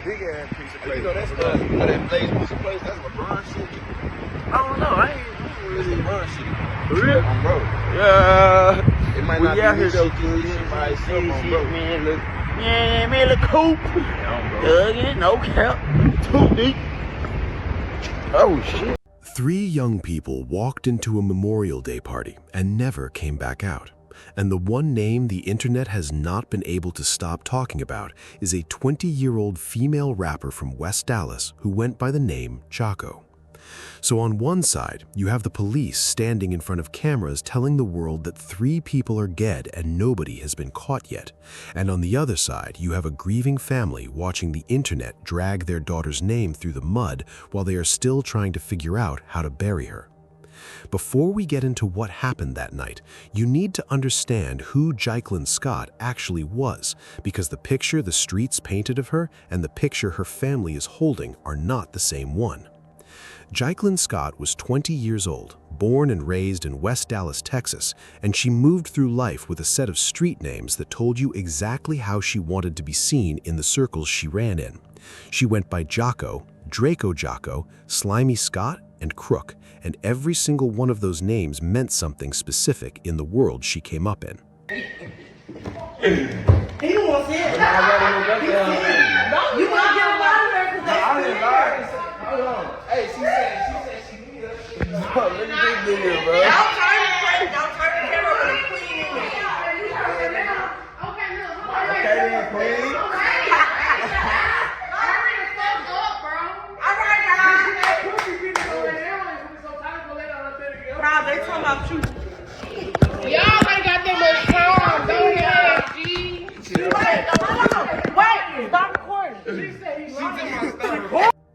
Big ass piece of place. You know that's that Blaze piece of place. That's LeBron City. I don't know. I ain't That's really. LeBron City. For real? On bro. Yeah. It might We not out be here this though, shit, this shit by itself on bro. man. Look, man, look cool. Again, no cap. Too deep. Oh shit. Three young people walked into a Memorial Day party and never came back out. And the one name the internet has not been able to stop talking about is a 20-year-old female rapper from West Dallas who went by the name Chaco. So on one side, you have the police standing in front of cameras telling the world that 3 people are dead and nobody has been caught yet. And on the other side, you have a grieving family watching the internet drag their daughter's name through the mud while they are still trying to figure out how to bury her. Before we get into what happened that night, you need to understand who Jacqueline Scott actually was, because the picture the streets painted of her and the picture her family is holding are not the same one. Jacqueline Scott was 20 years old, born and raised in West Dallas, Texas, and she moved through life with a set of street names that told you exactly how she wanted to be seen in the circles she ran in. She went by Jocko, Draco Jocko, Slimy Scott, and Crook, and every single one of those names meant something specific in the world she came up in. He don't want to see it. You want to get him out of there because that's Hold on. Hey, she said she need us. Look at this video, bro. Y'all turn the camera when it's clean in there. Okay then, queen. Nah, they talking about you. Y'all ain't got that much time. Don't have G. Wait, stop recording.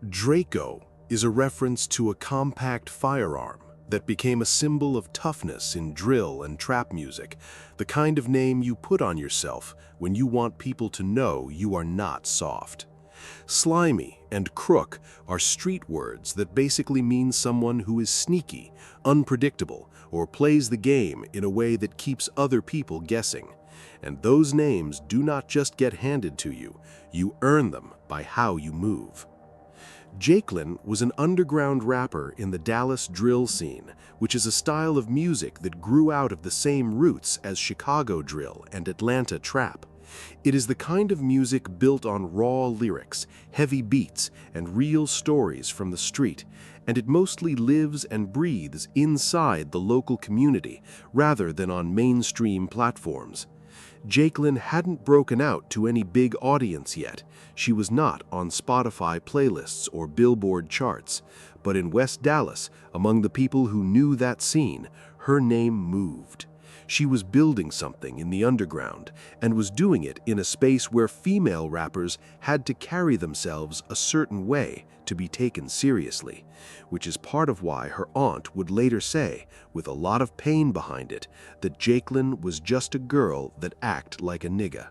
Draco is a reference to a compact firearm that became a symbol of toughness in drill and trap music, the kind of name you put on yourself when you want people to know you are not soft. Slimy and crook are street words that basically mean someone who is sneaky, unpredictable, or plays the game in a way that keeps other people guessing. And those names do not just get handed to you, you earn them by how you move. Jacqueline was an underground rapper in the Dallas drill scene, which is a style of music that grew out of the same roots as Chicago drill and Atlanta trap. It is the kind of music built on raw lyrics, heavy beats, and real stories from the street, and it mostly lives and breathes inside the local community rather than on mainstream platforms. Jacqueline hadn't broken out to any big audience yet. She was not on Spotify playlists or Billboard charts, but in West Dallas, among the people who knew that scene, her name moved. She was building something in the underground and was doing it in a space where female rappers had to carry themselves a certain way to be taken seriously, which is part of why her aunt would later say, with a lot of pain behind it, that Jacqueline was just a girl that act like a nigga.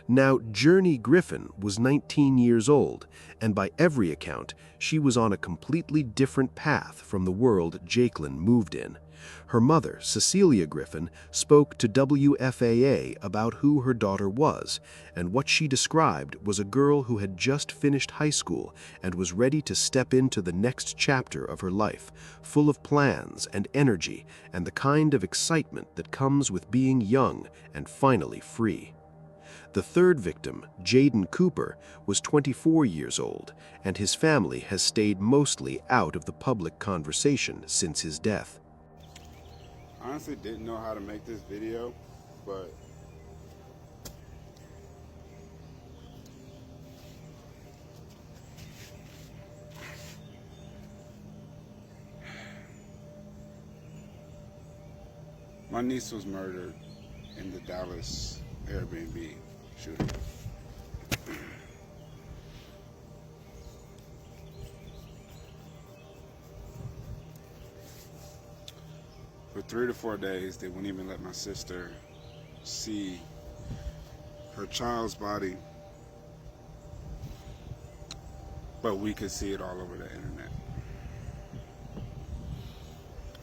Now, Journey Griffin was 19 years old, and by every account, she was on a completely different path from the world Jacqueline moved in. Her mother, Cecilia Griffin, spoke to WFAA about who her daughter was, and what she described was a girl who had just finished high school and was ready to step into the next chapter of her life, full of plans and energy and the kind of excitement that comes with being young and finally free. The third victim, Jaden Cooper, was 24 years old, and his family has stayed mostly out of the public conversation since his death. I honestly didn't know how to make this video, but my niece was murdered in the Dallas Airbnb shooting. For 3 to 4 days, they wouldn't even let my sister see her child's body, but we could see it all over the internet.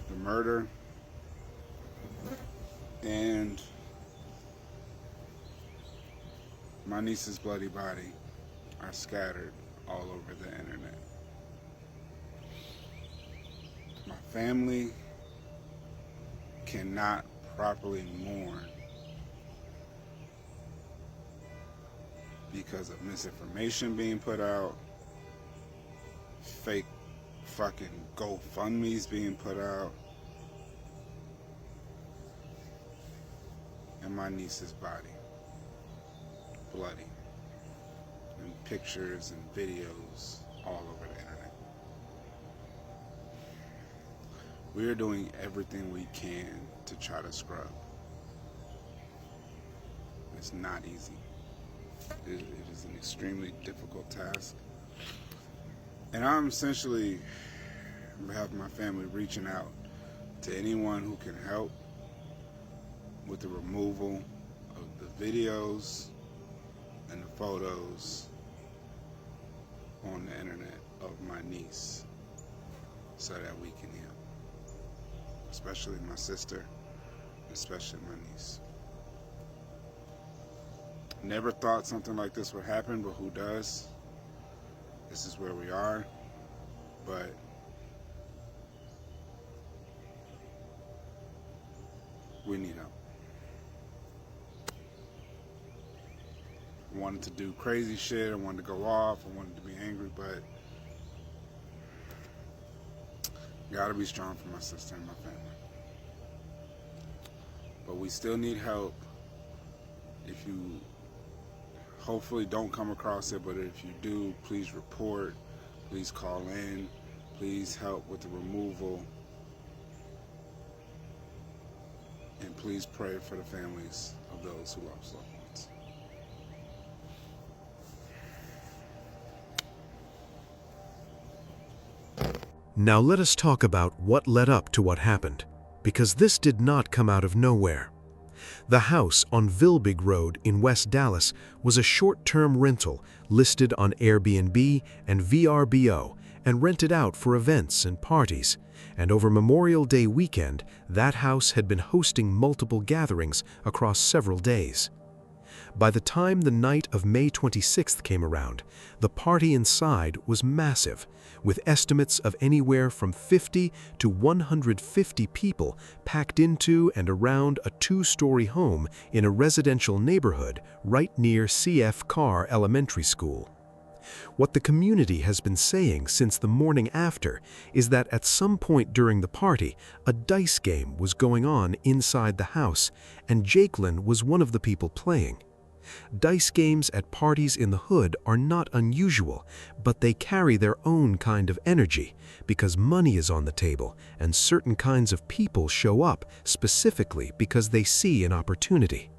The murder and my niece's bloody body are scattered all over the internet. My family cannot properly mourn because of misinformation being put out, fake fucking GoFundMes being put out, and my niece's body bloody, and pictures and videos all over the internet. We are doing everything we can to try to scrub. It's not easy. It is an extremely difficult task. And I'm essentially, on behalf of my family, reaching out to anyone who can help with the removal of the videos and the photos on the internet of my niece so that we can heal. Especially my sister, especially my niece. Never thought something like this would happen, but who does? This is where we are, but we need help. I wanted to do crazy shit, I wanted to go off, I wanted to be angry, but gotta be strong for my sister and my family. But we still need help. If you hopefully don't come across it, but if you do, please report, please call in, please help with the removal, and please pray for the families of those who lost loved ones. Now let us talk about what led up to what happened, because this did not come out of nowhere. The house on Vilbig Road in West Dallas was a short-term rental listed on Airbnb and VRBO and rented out for events and parties. And over Memorial Day weekend, that house had been hosting multiple gatherings across several days. By the time the night of May 26th came around, the party inside was massive, with estimates of anywhere from 50 to 150 people packed into and around a two-story home in a residential neighborhood right near C.F. Carr Elementary School. What the community has been saying since the morning after is that at some point during the party, a dice game was going on inside the house, and Jakelin was one of the people playing. Dice games at parties in the hood are not unusual, but they carry their own kind of energy because money is on the table and certain kinds of people show up specifically because they see an opportunity.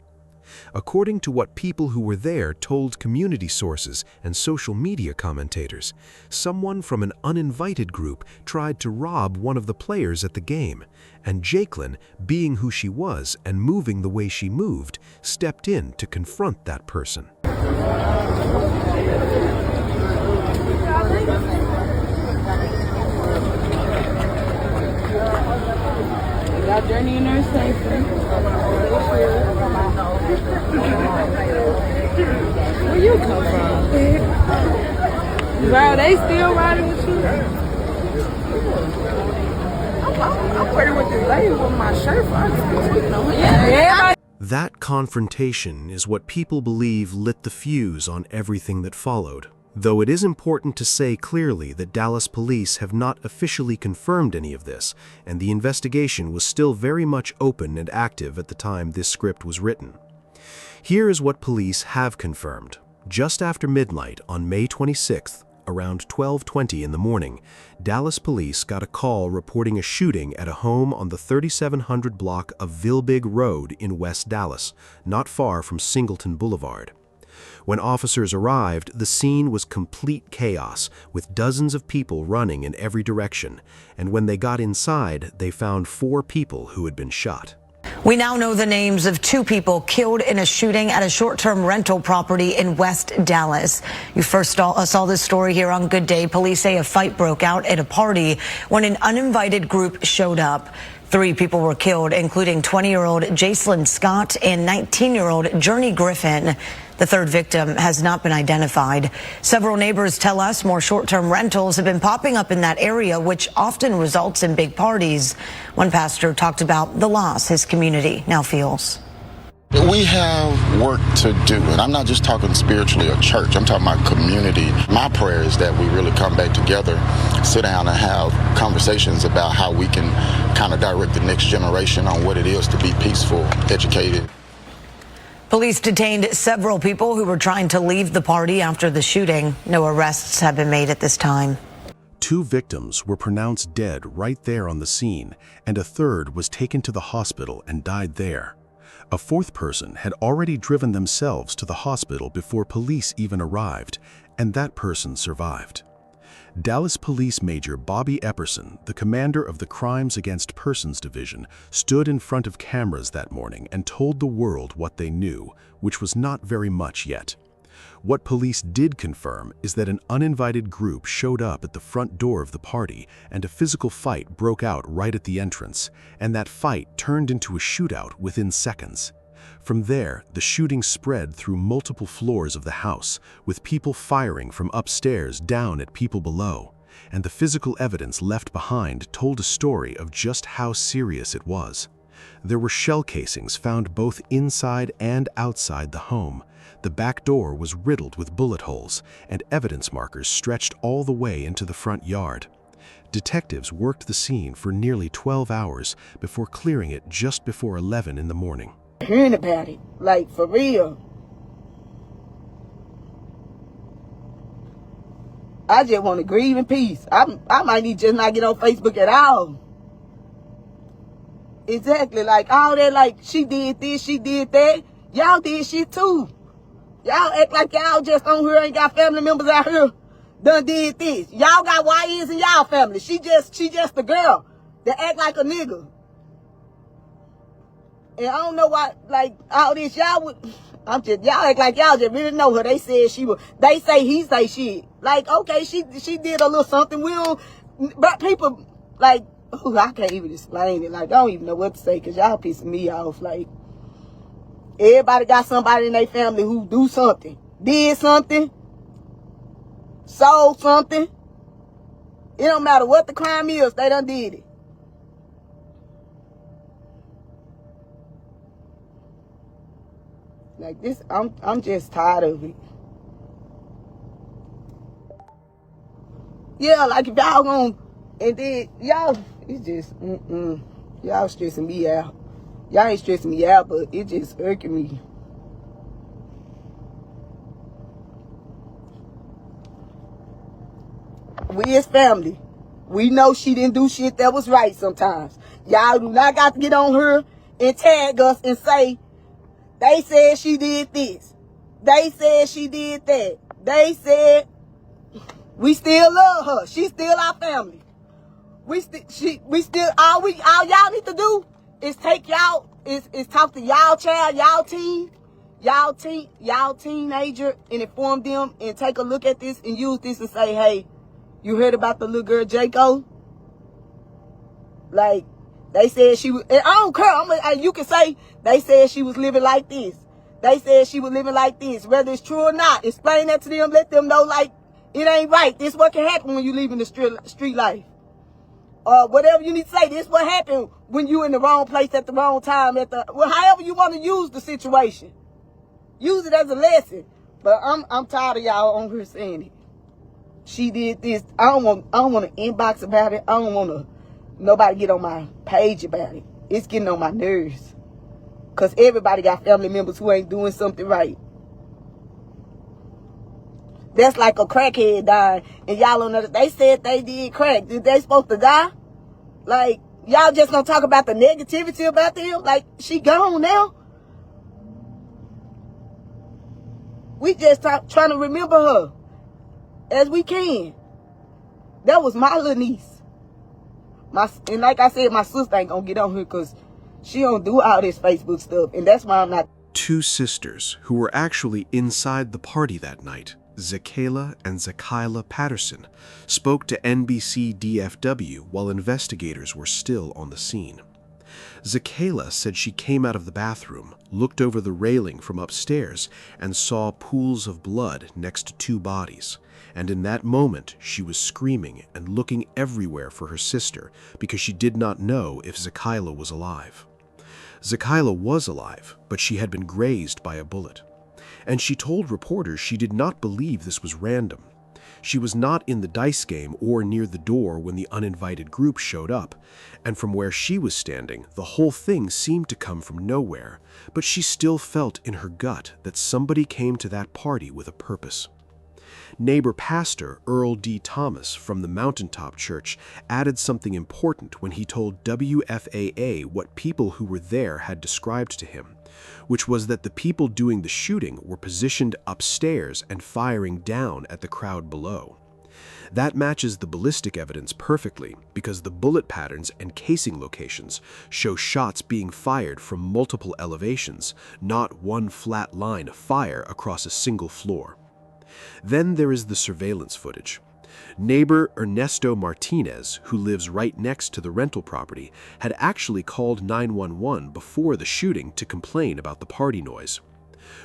According to what people who were there told community sources and social media commentators, someone from an uninvited group tried to rob one of the players at the game, and Jakelin, being who she was and moving the way she moved, stepped in to confront that person. Got Journey in there safely. Where you come from? Bro, they still riding with you? I'm wearing with this lady with my shirt on. Yeah. That confrontation is what people believe lit the fuse on everything that followed. Though it is important to say clearly that Dallas police have not officially confirmed any of this, and the investigation was still very much open and active at the time this script was written. Here is what police have confirmed. Just after midnight on May 26th, around 12:20 in the morning, Dallas police got a call reporting a shooting at a home on the 3700 block of Vilbig Road in West Dallas, not far from Singleton Boulevard. When officers arrived, the scene was complete chaos, with dozens of people running in every direction, and when they got inside, they found 4 people who had been shot. We now know the names of 2 people killed in a shooting at a short-term rental property in West Dallas. You first saw this story here on Good Day. Police say a fight broke out at a party when an uninvited group showed up. 3 people were killed, including 20-year-old Jacelyn Scott and 19-year-old Journey Griffin. The third victim has not been identified. Several neighbors tell us more short-term rentals have been popping up in that area, which often results in big parties. One pastor talked about the loss his community now feels. We have work to do, and I'm not just talking spiritually or church, I'm talking about community. My prayer is that we really come back together, sit down and have conversations about how we can kind of direct the next generation on what it is to be peaceful, educated. Police detained several people who were trying to leave the party after the shooting. No arrests have been made at this time. 2 victims were pronounced dead right there on the scene, and a third was taken to the hospital and died there. A 4th person had already driven themselves to the hospital before police even arrived, and that person survived. Dallas Police Major Bobby Epperson, the commander of the Crimes Against Persons Division, stood in front of cameras that morning and told the world what they knew, which was not very much yet. What police did confirm is that an uninvited group showed up at the front door of the party and a physical fight broke out right at the entrance, and that fight turned into a shootout within seconds. From there, the shooting spread through multiple floors of the house, with people firing from upstairs down at people below, and the physical evidence left behind told a story of just how serious it was. There were shell casings found both inside and outside the home. The back door was riddled with bullet holes, and evidence markers stretched all the way into the front yard. Detectives worked the scene for nearly 12 hours before clearing it just before 11 in the morning. Hearing about it, like for real. I just want to grieve in peace. I might need just not get on Facebook at all. Exactly, like all that, like she did this, she did that. Y'all did shit too. Y'all act like y'all just on here ain't got family members out here done did this. Y'all got YNs in y'all family. She just a girl that act like a nigga. And I don't know why, like, all this, y'all act like y'all just really know her. They said she was, they say he say shit. Like, okay, she did a little something. We don't, but people, like, ooh, I can't even explain it. Like, I don't even know what to say because y'all pissing me off. Like, everybody got somebody in their family who do something, did something, sold something. It don't matter what the crime is, they done did it. Like this, I'm just tired of it. Yeah, like if y'all gonna, and then y'all, it's just, y'all stressing me out. Y'all ain't stressing me out, but it just irking me. We as family, we know she didn't do shit that was right sometimes. Y'all do not got to get on her and tag us and say, they said she did this. They said she did that. They said we still love her. She's still our family. All y'all need to do is take y'all, is talk to y'all child, y'all teenager and inform them and take a look at this and use this and say, hey, you heard about the little girl Jaco? Like, they said she was, and I don't care. You can say they said she was living like this. They said she was living like this. Whether it's true or not, explain that to them. Let them know, like, it ain't right. This is what can happen when you live in the street life. Or whatever you need to say. This is what happened when you in the wrong place at the wrong time. However you want to use the situation. Use it as a lesson. But I'm tired of y'all on here saying it. She did this. I don't want to inbox about it. I don't want to nobody get on my page about it. It's getting on my nerves. Because everybody got family members who ain't doing something right. That's like a crackhead dying. And y'all don't know that they said they did crack. Did they supposed to die? Like, y'all just gonna talk about the negativity about them? Like, she gone now? We just trying to remember her as we can. That was my little niece. And like I said, my sister ain't gonna get on here because she don't do all this Facebook stuff. And that's why I'm not. 2 sisters who were actually inside the party that night, Zakayla and Zakyla Patterson, spoke to NBC DFW while investigators were still on the scene. Zakayla said she came out of the bathroom, looked over the railing from upstairs, and saw pools of blood next to two bodies. And in that moment, she was screaming and looking everywhere for her sister because she did not know if Zakayla was alive. Zakayla was alive, but she had been grazed by a bullet. And she told reporters she did not believe this was random. She was not in the dice game or near the door when the uninvited group showed up, and from where she was standing, the whole thing seemed to come from nowhere, but she still felt in her gut that somebody came to that party with a purpose. Neighbor pastor Earl D. Thomas from the Mountaintop Church added something important when he told WFAA what people who were there had described to him, which was that the people doing the shooting were positioned upstairs and firing down at the crowd below. That matches the ballistic evidence perfectly because the bullet patterns and casing locations show shots being fired from multiple elevations, not one flat line of fire across a single floor. Then there is the surveillance footage. Neighbor Ernesto Martinez, who lives right next to the rental property, had actually called 911 before the shooting to complain about the party noise.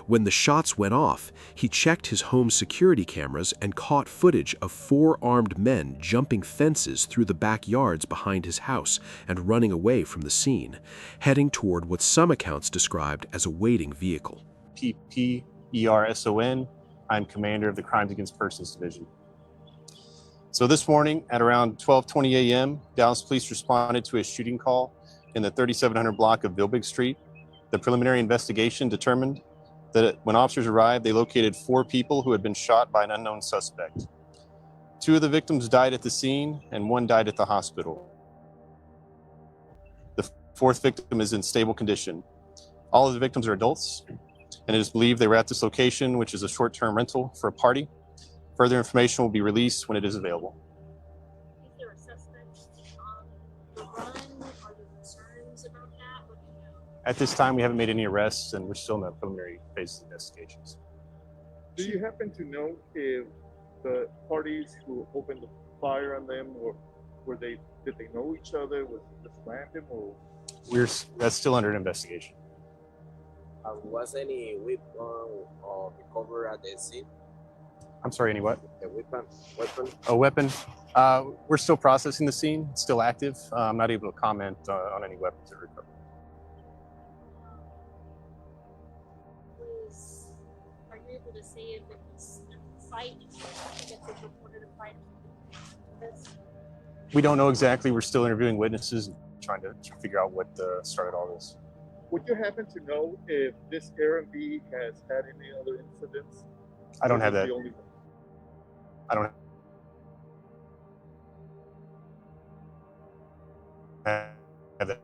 When the shots went off, he checked his home security cameras and caught footage of 4 armed men jumping fences through the backyards behind his house and running away from the scene, heading toward what some accounts described as a waiting vehicle. PPERSON. I'm commander of the Crimes Against Persons Division. So this morning at around 12:20 a.m., Dallas police responded to a shooting call in the 3700 block of Vilbig Street. The preliminary investigation determined that when officers arrived, they located 4 people who had been shot by an unknown suspect. 2 of the victims died at the scene and 1 died at the hospital. The 4th victim is in stable condition. All of the victims are adults, and it is believed they were at this location, which is a short-term rental for a party. Further information will be released when it is available. Is there a suspect on the run? Are there concerns about that? What do you know? At this time, we haven't made any arrests, and we're still in the preliminary phase of investigations. Do you happen to know if the parties who opened the fire on them did they know each other? Was it just random or? That's still under investigation. Was any weapon recovered at the scene? I'm sorry, any what? The weapon? A weapon? We're still processing the scene. It's still active. I'm not able to comment on any weapons that are recovered. Are you able to say if it was a fight? I guess it's reported a fight. We don't know exactly. We're still interviewing witnesses and trying to figure out what started all this. Would you happen to know if this Airbnb has had any other incidents? I don't have that. I don't have that.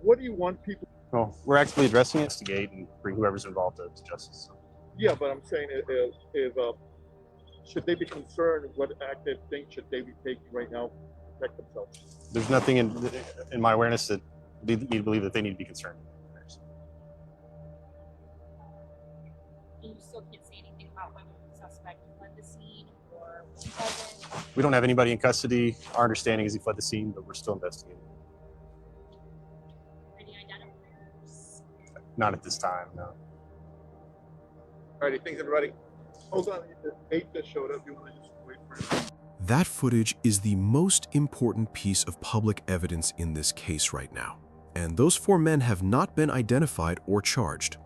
What do you want people? Well, we're actively addressing it, investigate, and bring whoever's involved to justice. Yeah, but I'm saying if should they be concerned, what active things should they be taking right now to protect themselves? There's nothing in my awareness that lead me to believe that they need to be concerned. You still can't say anything about whether the suspect fled the scene or was present. We don't have anybody in custody. Our understanding is he fled the scene, but we're still investigating. Any identifiers? Not at this time, no. Alrighty, thanks everybody. Hold on, the 8 that showed up. You want to just wait for it? That footage is the most important piece of public evidence in this case right now, and those 4 men have not been identified or charged.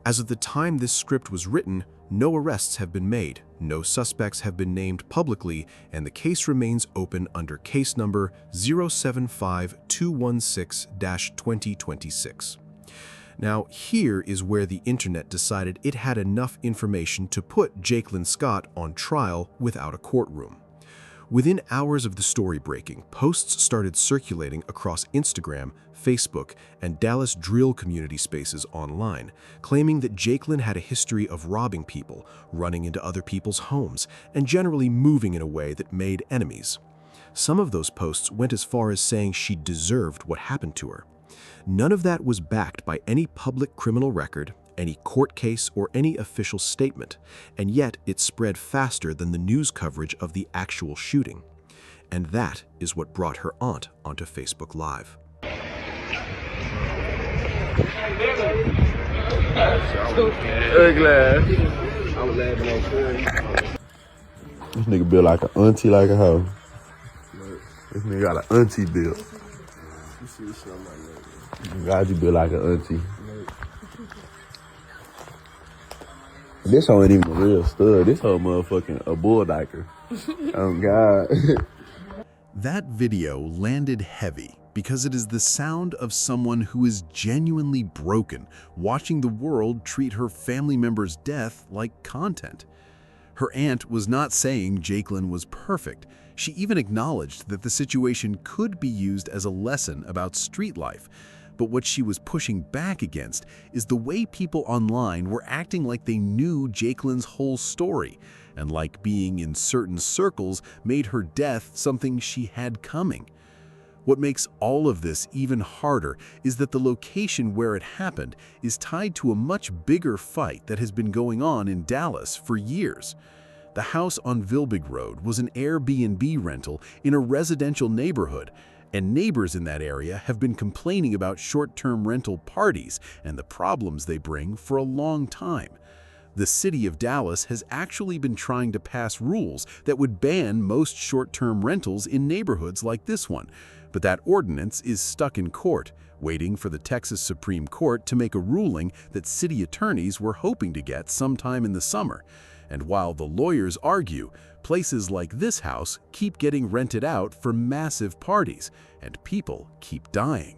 As of the time this script was written, no arrests have been made, no suspects have been named publicly, and the case remains open under case number 075216-2026. Now, here is where the internet decided it had enough information to put Jacqueline Scott on trial without a courtroom. Within hours of the story breaking, posts started circulating across Instagram, Facebook, and Dallas drill community spaces online, claiming that Jacqueline had a history of robbing people, running into other people's homes, and generally moving in a way that made enemies. Some of those posts went as far as saying she deserved what happened to her. None of that was backed by any public criminal record, any court case, or any official statement, and yet it spread faster than the news coverage of the actual shooting. And that is what brought her aunt onto Facebook Live. This nigga built like an auntie, like a hoe. This nigga got an auntie built. God, you built like an auntie. This hoe ain't even a real stud. This whole motherfucking a bulldiker. Oh, God. That video landed heavy because it is the sound of someone who is genuinely broken, watching the world treat her family member's death like content. Her aunt was not saying Jacqueline was perfect. She even acknowledged that the situation could be used as a lesson about street life. But what she was pushing back against is the way people online were acting like they knew Jacqueline's whole story, and like being in certain circles made her death something she had coming. What makes all of this even harder is that the location where it happened is tied to a much bigger fight that has been going on in Dallas for years. The house on Vilbig Road was an Airbnb rental in a residential neighborhood, and neighbors in that area have been complaining about short-term rental parties and the problems they bring for a long time. The city of Dallas has actually been trying to pass rules that would ban most short-term rentals in neighborhoods like this one, but that ordinance is stuck in court, waiting for the Texas Supreme Court to make a ruling that city attorneys were hoping to get sometime in the summer. And while the lawyers argue, places like this house keep getting rented out for massive parties, and people keep dying.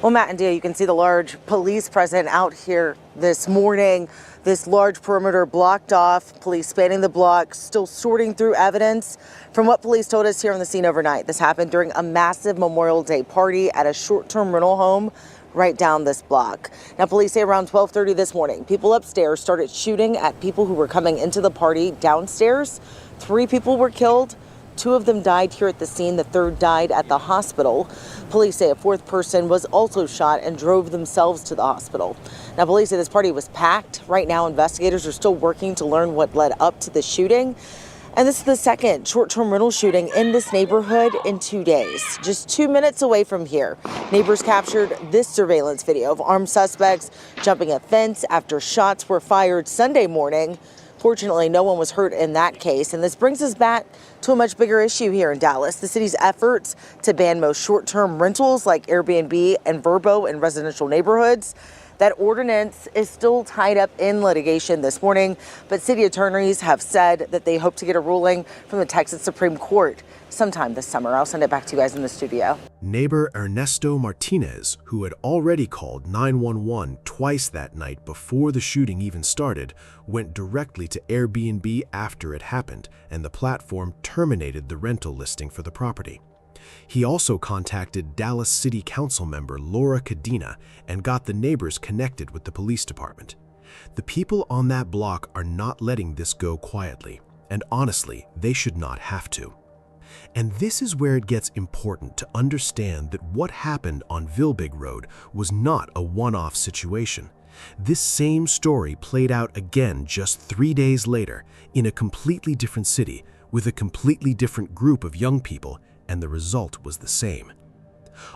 Well, Matt and Dia, you can see the large police presence out here this morning. This large perimeter blocked off, police spanning the block, still sorting through evidence. From what police told us here on the scene overnight, this happened during a massive Memorial Day party at a short-term rental home right down this block. Now, police say around 12:30 this morning, people upstairs started shooting at people who were coming into the party downstairs. 3 people were killed. 2 of them died here at the scene. The 3rd died at the hospital. Police say a 4th person was also shot and drove themselves to the hospital. Now, police say this party was packed. Right now, investigators are still working to learn what led up to the shooting. And this is the second short-term rental shooting in this neighborhood in 2 days. Just 2 minutes away from here, neighbors captured this surveillance video of armed suspects jumping a fence after shots were fired Sunday morning. Fortunately, no one was hurt in that case. And this brings us back to a much bigger issue here in Dallas. The city's efforts to ban most short-term rentals like Airbnb and Vrbo in residential neighborhoods. That ordinance is still tied up in litigation this morning, but city attorneys have said that they hope to get a ruling from the Texas Supreme Court sometime this summer. I'll send it back to you guys in the studio. Neighbor Ernesto Martinez, who had already called 911 twice that night before the shooting even started, went directly to Airbnb after it happened, and the platform terminated the rental listing for the property. He also contacted Dallas City Council member Laura Cadena and got the neighbors connected with the police department. The people on that block are not letting this go quietly, and honestly, they should not have to. And this is where it gets important to understand that what happened on Vilbig Road was not a one-off situation. This same story played out again just 3 days later in a completely different city with a completely different group of young people, and the result was the same.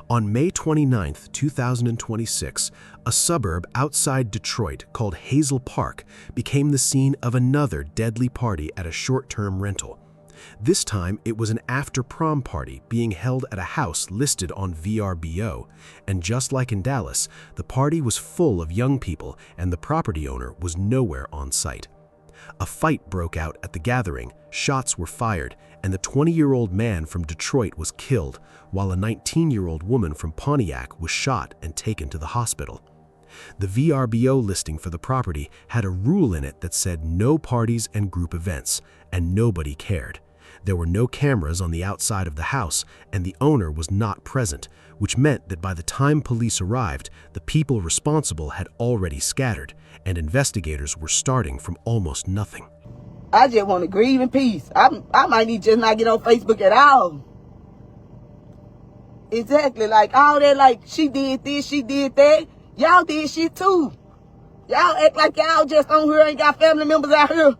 On May 29, 2026, a suburb outside Detroit called Hazel Park became the scene of another deadly party at a short-term rental. This time, it was an after-prom party being held at a house listed on VRBO, and just like in Dallas, the party was full of young people and the property owner was nowhere on site. A fight broke out at the gathering, shots were fired, and the 20-year-old man from Detroit was killed, while a 19-year-old woman from Pontiac was shot and taken to the hospital. The VRBO listing for the property had a rule in it that said no parties and group events, and nobody cared. There were no cameras on the outside of the house, and the owner was not present, which meant that by the time police arrived, the people responsible had already scattered, and investigators were starting from almost nothing. I just want to grieve in peace. I might need to just not get on Facebook at all. Exactly. Like all that, like she did this, she did that. Y'all did shit too. Y'all act like y'all just on here ain't got family members out here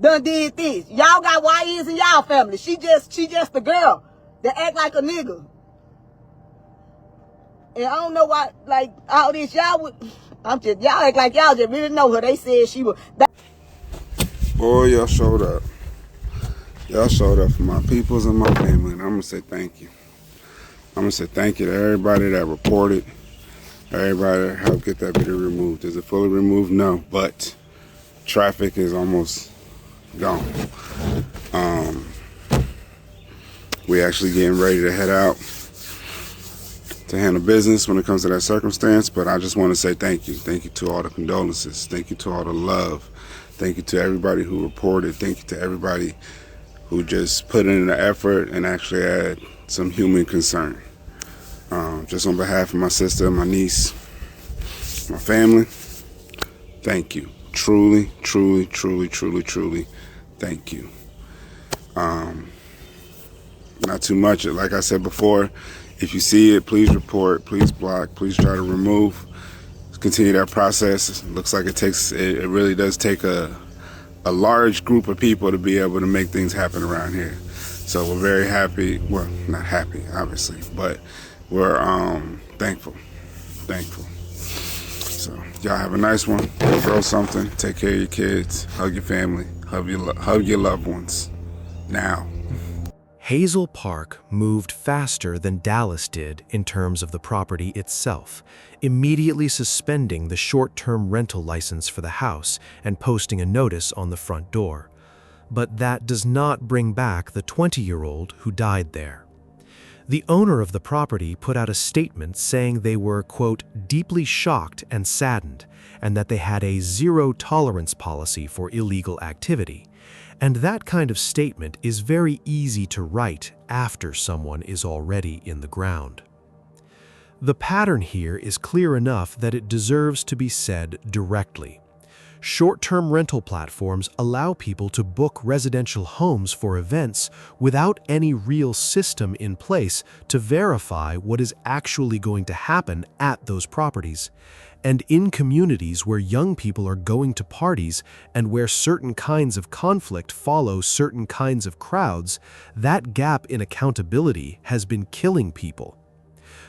done did this. Y'all got YNs in y'all family. She just a girl that act like a nigga. And I don't know why, like, all this, y'all act like y'all just really know her. They said she was. Boy, y'all showed up. Y'all showed up for my peoples and my family, and I'm going to say thank you. I'm going to say thank you to everybody that reported, everybody that helped get that video removed. Is it fully removed? No, but traffic is almost gone. We actually getting ready to head out to handle business when it comes to that circumstance, but I just want to say thank you. Thank you to all the condolences. Thank you to all the love. Thank you to everybody who reported. Thank you to everybody who just put in the effort and actually had some human concern. Just on behalf of my sister, my niece, my family, thank you. Truly, truly, truly, truly, truly, thank you. Not too much. Like I said before, if you see it, please report, please block, please try to remove. Continue that process. It looks like it really does take a large group of people to be able to make things happen around here. So we're very happy. Well, not happy, obviously, but we're thankful. So y'all have a nice one. Go grow something. Take care of your kids. Hug your family. Hug your loved ones. Now. Hazel Park moved faster than Dallas did in terms of the property itself, immediately suspending the short-term rental license for the house and posting a notice on the front door. But that does not bring back the 20-year-old who died there. The owner of the property put out a statement saying they were, quote, deeply shocked and saddened, and that they had a zero-tolerance policy for illegal activity. And that kind of statement is very easy to write after someone is already in the ground. The pattern here is clear enough that it deserves to be said directly. Short-term rental platforms allow people to book residential homes for events without any real system in place to verify what is actually going to happen at those properties. And in communities where young people are going to parties and where certain kinds of conflict follow certain kinds of crowds, that gap in accountability has been killing people.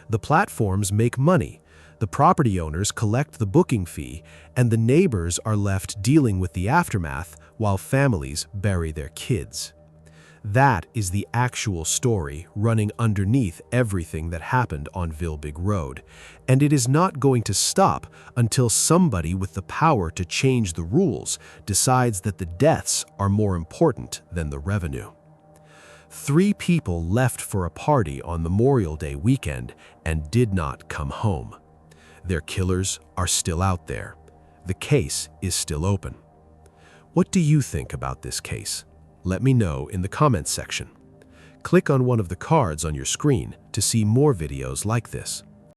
The platforms make money, the property owners collect the booking fee, and the neighbors are left dealing with the aftermath while families bury their kids. That is the actual story running underneath everything that happened on Vilbig Road, and it is not going to stop until somebody with the power to change the rules decides that the deaths are more important than the revenue. 3 people left for a party on Memorial Day weekend and did not come home. Their killers are still out there. The case is still open. What do you think about this case? Let me know in the comments section. Click on one of the cards on your screen to see more videos like this.